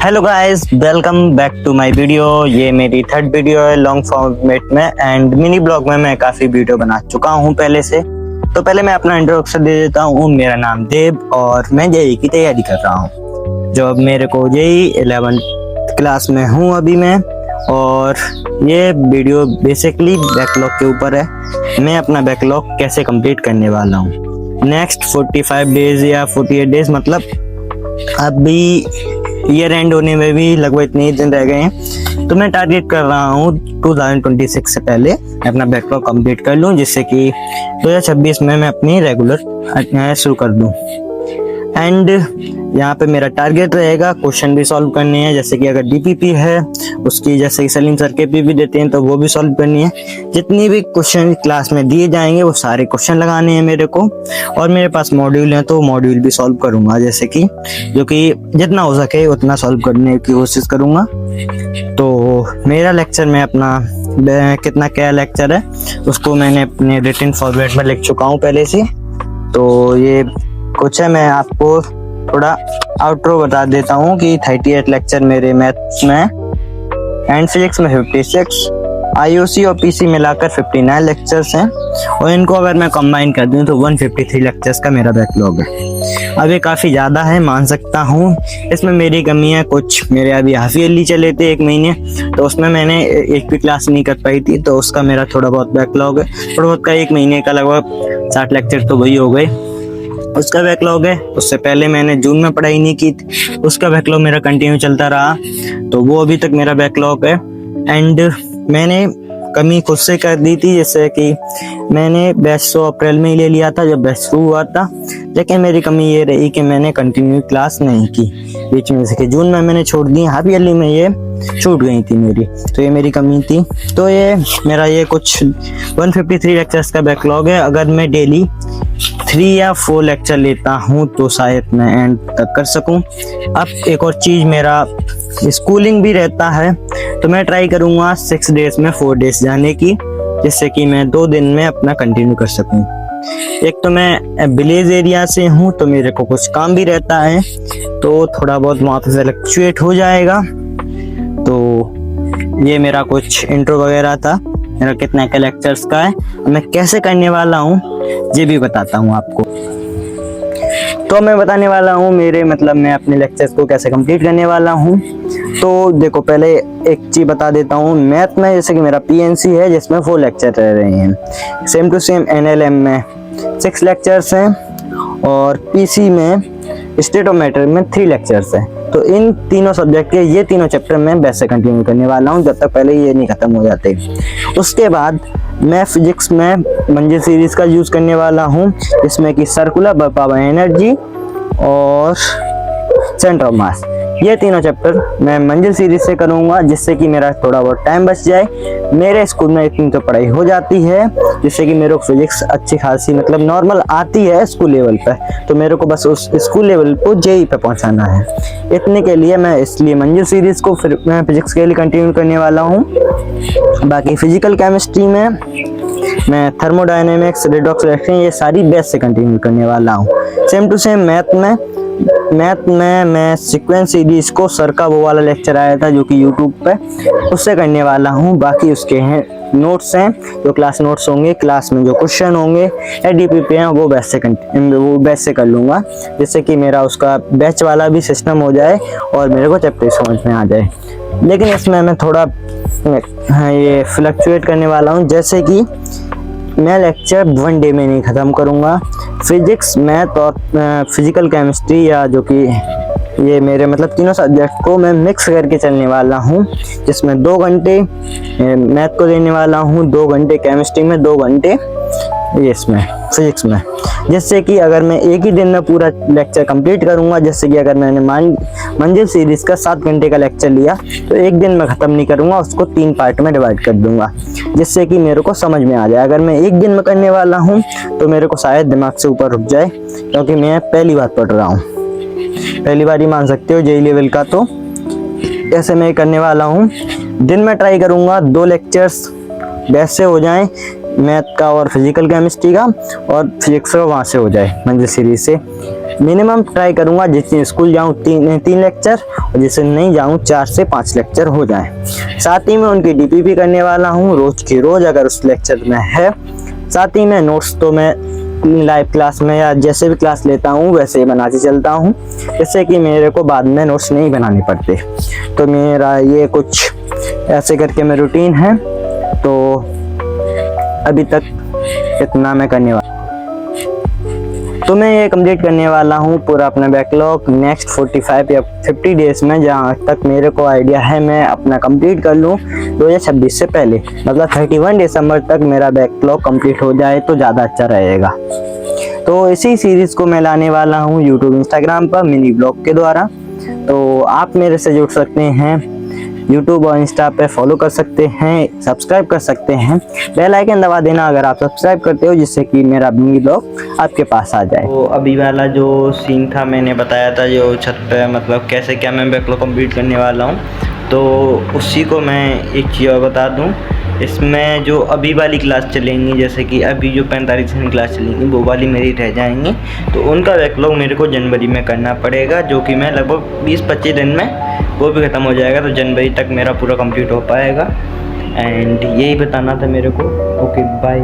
Hello guys, welcome back to my video. ये मेरी third video है लॉन्ग फॉर्मेट में एंड मिनी ब्लॉग में मैं काफ़ी वीडियो बना चुका हूँ पहले से। तो पहले मैं अपना इंट्रोडक्शन दे देता हूँ। मेरा नाम देव और मैं जेई की तैयारी कर रहा हूँ। जो अब मेरे को जेई 11th क्लास में हूँ अभी मैं। और ये वीडियो बेसिकली बैकलॉग के ऊपर है। मैं अपना बैकलॉग कैसे कंप्लीट करने वाला हूँ नेक्स्ट 45 डेज या 48 डेज, मतलब अभी ईयर एंड होने में भी लगभग इतने ही दिन रह गए हैं। तो मैं टारगेट कर रहा हूँ 2026 से पहले अपना बैकलॉग कंप्लीट कर लूँ, जिससे कि 2026 में मैं अपनी रेगुलर शुरू कर दूँ। एंड यहाँ पे मेरा टारगेट रहेगा क्वेश्चन भी सॉल्व करने हैं, जैसे कि अगर डीपीपी है उसकी, जैसे कि सलीम सर के भी देते हैं तो वो भी सॉल्व करनी है। जितनी भी क्वेश्चन क्लास में दिए जाएंगे वो सारे क्वेश्चन लगाने हैं मेरे को। और मेरे पास मॉड्यूल हैं तो मॉड्यूल भी सॉल्व करूंगा, जैसे कि जो कि जितना हो सके उतना सॉल्व करने की कोशिश करूंगा। तो मेरा लेक्चर में अपना कितना क्या लेक्चर है उसको मैंने अपने रिटन फॉर्मेट में लिख चुका हूँ पहले से। तो ये कुछ है, मैं आपको थोड़ा आउटरो बता देता हूँ कि 38 लेक्चर मेरे मैथ्स में एंड फिजिक्स में 56, आईओसी और पीसी मिलाकर 59 लेक्चर्स हैं। और इनको अगर मैं कंबाइन कर दूँ तो 153 लेक्चर्स का मेरा बैकलॉग है। अब ये काफ़ी ज़्यादा है, मान सकता हूँ। इसमें मेरी कमी है कुछ, मेरे अभी हाफ ईयरली चले थे 1 महीने, तो उसमें मैंने एक भी क्लास नहीं कर पाई थी, तो उसका मेरा थोड़ा बहुत बैकलॉग है। थोड़ा बहुत का 1 महीने का लगभग 60 लेक्चर तो वही हो गए, उसका बैकलॉग है। उससे पहले मैंने जून में पढ़ाई नहीं की थी, उसका बैकलॉग मेरा कंटिन्यू चलता रहा, तो वो अभी तक मेरा बैकलॉग है। एंड मैंने कमी खुद से कर दी थी, जैसे कि मैंने बैच तो अप्रैल में ही ले लिया था जब बैच शुरू हुआ था, लेकिन मेरी कमी ये रही कि मैंने कंटिन्यू क्लास नहीं की बीच में, जैसे कि जून में मैंने छोड़ दी, हाफ ईयरली में ये छूट गई थी मेरी, तो ये मेरी कमी थी। तो ये मेरा ये कुछ 153 लेक्चर्स का बैकलॉग है। अगर मैं डेली 3 या 4 लेक्चर लेता हूँ तो शायद मैं एंड तक कर सकूँ। अब एक और चीज़, मेरा स्कूलिंग भी रहता है, तो मैं ट्राई करूँगा 6 डेज में 4 डेज जाने की, जिससे कि मैं 2 दिन में अपना कंटिन्यू कर सकूँ। एक तो मैं विलेज एरिया से हूँ तो मेरे को कुछ काम भी रहता है, तो थोड़ा बहुत वहाँ पे फ्लक्चुएट हो जाएगा। तो ये मेरा कुछ इंट्रो वगैरह था, मेरा कितना का लेक्चर्स का है, मैं कैसे करने वाला हूँ ये भी बताता हूँ आपको। तो मैं बताने वाला हूँ मेरे मतलब मैं अपने लेक्चर्स को कैसे कंप्लीट करने वाला हूँ। तो देखो, पहले एक चीज़ बता देता हूँ। मैथ में जैसे कि मेरा पीएनसी है जिसमें 4 लेक्चर रह रहे हैं, सेम टू सेम एनएलएम में 6 लेक्चर्स हैं, और पीसी में स्टेट ऑफ मैटर में 3 लेक्चर्स हैं। तो इन तीनों सब्जेक्ट के ये तीनों चैप्टर मैं वैसे कंटिन्यू करने वाला हूँ जब तक पहले ये नहीं खत्म हो जाते। उसके बाद मैं फिजिक्स में मंजिल सीरीज का यूज़ करने वाला हूँ, जिसमें कि सर्कुलर वर्क पावर एनर्जी और सेंटर ऑफ मास, ये तीनों चैप्टर मैं मंजिल सीरीज से करूँगा, जिससे कि मेरा थोड़ा बहुत टाइम बच जाए। मेरे स्कूल में इतनी तो पढ़ाई हो जाती है जिससे कि मेरे को फिजिक्स अच्छी खासी मतलब नॉर्मल आती है स्कूल लेवल पे, तो मेरे को बस उस स्कूल लेवल को जेई पे पहुंचाना है। इतने के लिए मैं इसलिए मंजिल सीरीज को फिर मैं फिजिक्स के लिए कंटिन्यू करने वाला हूँ। बाकी फिजिकल केमिस्ट्री में मैं थर्मोडायनेमिक्स, रिडॉक्स रिएक्शन, ये सारी बेस से कंटिन्यू करने वाला हूँ। सेम टू सेम मैथ में मैं सीक्वेंस सीरीज को सर का वो वाला लेक्चर आया था जो कि यूट्यूब पे, उससे करने वाला हूँ। बाकी उसके हैं नोट्स हैं, जो क्लास नोट्स होंगे, क्लास में जो क्वेश्चन होंगे या डीपीपी हैं वो बैच से कर लूँगा, जिससे कि मेरा उसका बैच वाला भी सिस्टम हो जाए और मेरे को चैप्टर समझ में आ जाए। लेकिन इसमें मैं थोड़ा ये फ्लक्चुएट करने वाला हूँ, जैसे कि मैं लेक्चर 1 डे में नहीं ख़त्म करूँगा। फिजिक्स, मैथ और फिजिकल केमिस्ट्री, या जो कि ये मेरे मतलब तीनों सब्जेक्ट को मैं मिक्स करके चलने वाला हूँ, जिसमें 2 घंटे मैथ को देने वाला हूँ, 2 घंटे केमिस्ट्री में, 2 घंटे इसमें फिजिक्स में, जिससे कि अगर मैं एक ही दिन में पूरा लेक्चर कंप्लीट करूँगा, जैसे कि अगर मैंने मंजिल सीरीज़ का 7 घंटे का लेक्चर लिया तो एक दिन में ख़त्म नहीं करूँगा, उसको 3 पार्ट में डिवाइड कर दूँगा, जिससे कि मेरे को समझ में आ जाए। अगर मैं एक दिन में करने वाला हूँ तो मेरे को शायद दिमाग से ऊपर रुक जाए, क्योंकि मैं पहली बार पढ़ रहा हूँ, पहली बार ही मान सकते हो जेई लेवल का। तो ऐसे मैं करने वाला हूँ। दिन में ट्राई करूँगा 2 लेक्चर्स वैसे हो जाएं, मैथ का और फिजिकल केमिस्ट्री का, और फिजिक्स का वहाँ से हो जाए मंजिल सीरीज से। मिनिमम ट्राई करूँगा जिससे स्कूल जाऊँ 3 लेक्चर, और जिससे नहीं जाऊँ 4 से 5 लेक्चर हो जाए। साथ ही मैं उनकी DP करने वाला हूँ रोज़ की रोज़ अगर उस लेक्चर में है। साथ ही मैं नोट्स तो मैं लाइव क्लास में या जैसे भी क्लास लेता हूँ वैसे ही बनाते चलता हूँ, जिससे कि मेरे को बाद में नोट्स नहीं बनाने पड़ते। तो मेरा ये कुछ ऐसे करके मेरा रूटीन है। तो अभी तक इतना मैं करने वाला, तो मैं ये कंप्लीट करने वाला हूँ पूरा अपना बैकलॉग नेक्स्ट 45 या 50 डेज में, जहाँ तक मेरे को आइडिया है मैं अपना कंप्लीट कर लूँ 2026 से पहले, मतलब 31 दिसंबर तक मेरा बैकलॉग कंप्लीट हो जाए तो ज़्यादा अच्छा रहेगा। तो इसी सीरीज़ को मैं लाने वाला हूँ यूट्यूब इंस्टाग्राम पर मिनी ब्लॉग के द्वारा। तो आप मेरे से जुड़ सकते हैं, यूट्यूब और इंस्टा पे फॉलो कर सकते हैं, सब्सक्राइब कर सकते हैं, बेल आइकन दबा देना अगर आप सब्सक्राइब करते हो, जिससे कि मेरा मिनी ब्लॉग आपके पास आ जाए। तो अभी वाला जो सीन था मैंने बताया था जो छत पे मतलब कैसे क्या मैं बैकलॉग कंप्लीट करने वाला हूँ, तो उसी को मैं एक चीज़ और बता दूँ। इसमें जो अभी वाली क्लास चलेंगी, जैसे कि अभी जो 45 दिन क्लास चलेंगी वो वाली मेरी रह जाएंगी, तो उनका बैकलॉग मेरे को जनवरी में करना पड़ेगा, जो कि मैं लगभग 20-25 दिन में वो भी ख़त्म हो जाएगा। तो जनवरी तक मेरा पूरा कंप्लीट हो पाएगा। एंड यही बताना था मेरे को। Okay bye.